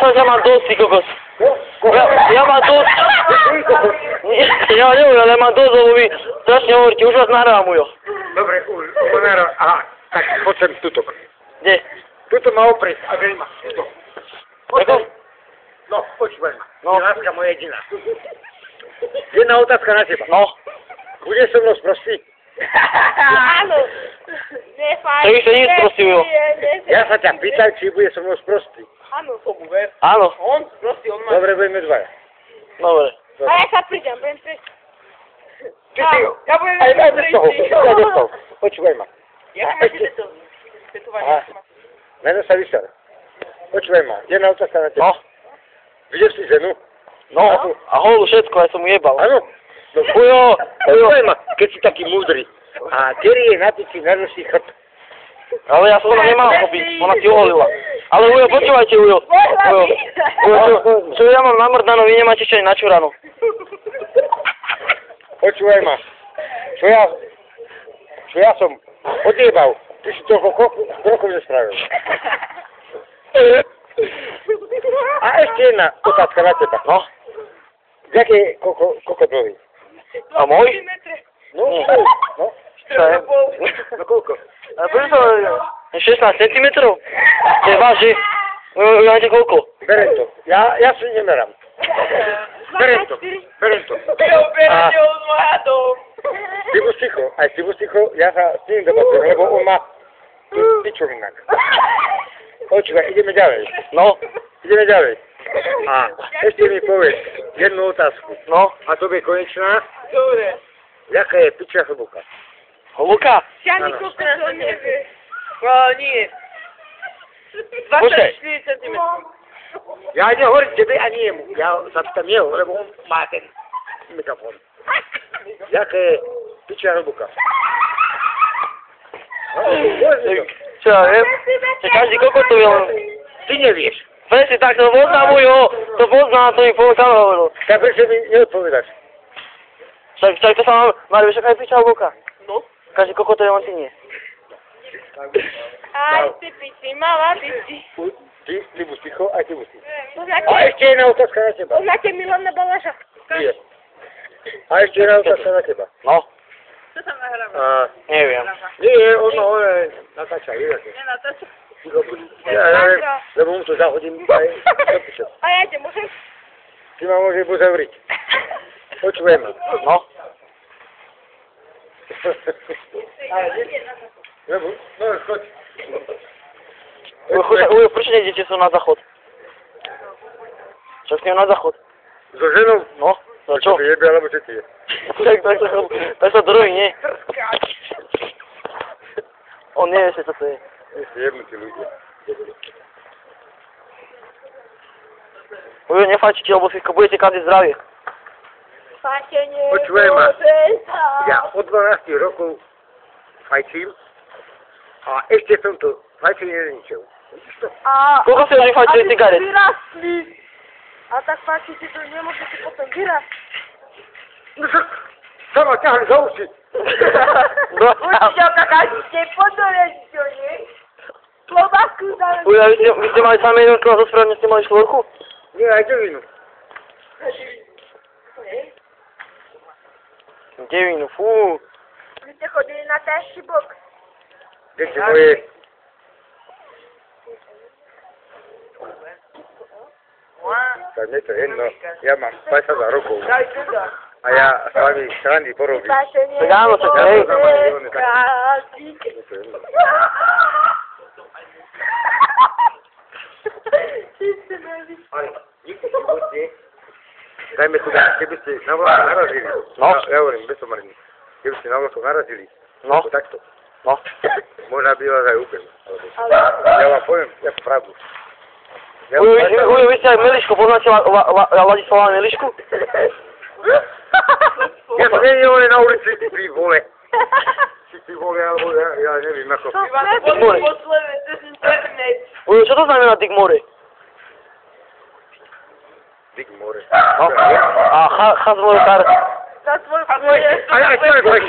Ja mám dosť, ty kokos. Ja mám dosť. Ja neviem, ale mám dosť, lebo vy strašne hovoríte, už vás nahrávam, Ujo. Dobre, už nahrávam. Aha, tak poď sem tuto. Kde? Tuto ma oprieť, a veľma. Tuto. Ako? No, počúvaj ma. No. Je láska moja jediná. Jedna otázka na teba. No. Budeš so mnou sprostý? Áno. Nefajn. To ešte nič sprostý, Ujo. Ja sa ťa pýtam, či bude so mnou sprostý. Áno. Áno. On sprostý, on má. Dobre, budeme dvaja. Dobre. A ja sa prídem, budem si... Ty si ho. Ja budem Aj bez toho, aj bez toho. Počúvaj ma. Ja A ešte... Aha. Meno sa vysel. Počúvaj ma, jedna otázka na teba. No. Vidíš si ženu? No. A holu všetko, ja som mu jebal. Áno. No, Ujo. počúvaj ma, keď si taký múdry. A Terry je na piči, naruší chrb. Ale ja som ona nemala chopiť, ona si uholila. Ale Ujo, počúvajte, Ujo. Ujo, čo ja mám namrdanú, vy nemáte ešte ani načuranú. Počúvaj ma, čo ja som odjebal, ty si toľko krokov nespravil. A ešte jedna otázka na teba. No. Jak je koľko dlhý? A môj? No, no. Čo je? No koľko? A prečo 16 cm? To je váš, že? Vy máte koľko? Berem to. Ja si nemerám. Berem to. A ty buď ticho, aj ty buď ticho, ja sa s ním debatujem, lebo on má pičovinak. Počúvaj, ideme ďalej. No. Ideme ďalej. A ešte mi povedz jednu otázku. No. A to bude konečná. Dobre. Jaká je pičia hlboká? Hlboká? Žiadny kokos to nevie. Nie. Počkaj. 24 cm. Ja nehovorím tebe ani jemu. Ja sa pýtam jeho, lebo on má ten mikrofón. Jaká je pičia hlboká? No, povedz mi to. Čo ja viem? Že každý kokot to vie len... Ty nevieš. Presne tak, to poznám Ujo. To poznám, to mi povedal hovoril. Tak prečo mi neodpovedaš? Však to sa má vieš, aká je pičia hlboká? No. Každý kokot to je len ty nie. Aj ty piči, malá piči. Ty buď ticho, aj ty buď ticho. Poznáte, A ešte jedna otázka na teba. poznáte Milana Balaša? Nie. A ešte jedna otázka na teba. No. Čo sa nahráva? Neviem. Nie, ono natáča, vieš. Nenatáča. Ja neviem, lebo mu to zahodím aj do piče. A ja ide, môžem? Ty ma môže uzavriť. Počujem. No. No, choď. Ujo, prečo nejdete sa na záchod? Čo s ním na záchod? So ženou? No. No čo? To jebe, alebo čo ti je? Tak sa druhý, nie? On nevie, čo to je. Nie si jebnutí ľudia. Ujo, nefajčite, lebo si budete kaziť zdravie. Počujem ma. Ja od 12 rokov fajčím a ešte som to fajčenie nezničil. Vidíš to? Koľko ste už fajčili cigaret? Vyrastli. A tak fajčíte, to nemôžete potom vyrásť. No však sa ma ťahli za uši. Určite okakážite podoreťo, nie? Klobásku dáme. Ujo, vy ste mali samé jednotku a zo správne ste mali štvorku? Nie, aj devinu. Devinu, fú. Vy ste chodili na ťažší bok. Deti moje. Tak mne to jedno. Ja mám 50 rokov. A ja s vami srandy porobím. Tak áno, tak hej. Mne to jedno. Ale nikto si vlastne, dajme tu, keby ste na vlaku narazili, No. ja hovorím bez somariny, keby ste na vlaku narazili, No. ako takto, No. možná by vás aj úplne. Ja vám poviem, ako pravdu. Ujo, vy ste aj Milišku, poznáte Ladislava Milišku? Ja som nie je na ulici, ty vole. Ty vole, alebo ja neviem ako. Digmore. Ujo, čo to znamená Digmore? Digmore. No. A Chazmore Kar. na svoje... Aj svoje.